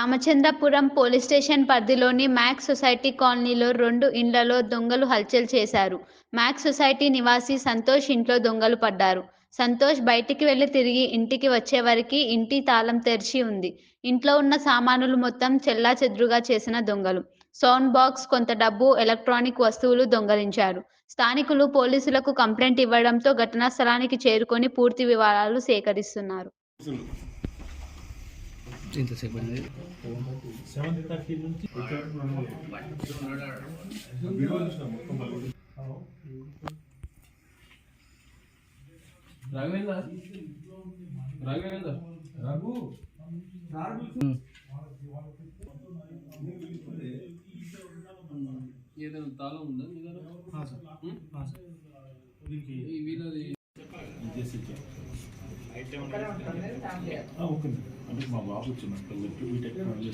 Ramachandrapuram police station పరిధిలోని max society కాలనీలో 2 ఇండ్లలో దొంగలు హల్చల్ చేశారు. మ్యాక్స్ సొసైటీ నివాసి సంతోష్ ఇంట్లో దొంగలు పడ్డారు. సంతోష్ బయటికి వెళ్లి తిరిగి ఇంటికి వచ్చేవరకి ఇంటి తాళం తెరిచి ఉంది. ఇంట్లో ఉన్న సామానులు మొత్తం చెల్లాచెదురుగా చేసిన దొంగలు. సౌండ్ బాక్స్, కొంత డబ్బు, ఎలక్ట్రానిక్ వస్తువులు దొంగలించారు. స్థానికులు పోలీసులకు కంప్లైంట్ ఇవ్వడంతో ఘటనా స్థలానికి చేరుకొని పూర్తి వివరాలు సేకరిస్తున్నారు. ఇంతసేపు అనేది 7:30 నుంచి రఘు ఏదైనా తాళం ఉందా మీ వీళ్ళది ఓకే అంటే మా బాబు వచ్చిన టెక్నాలజీ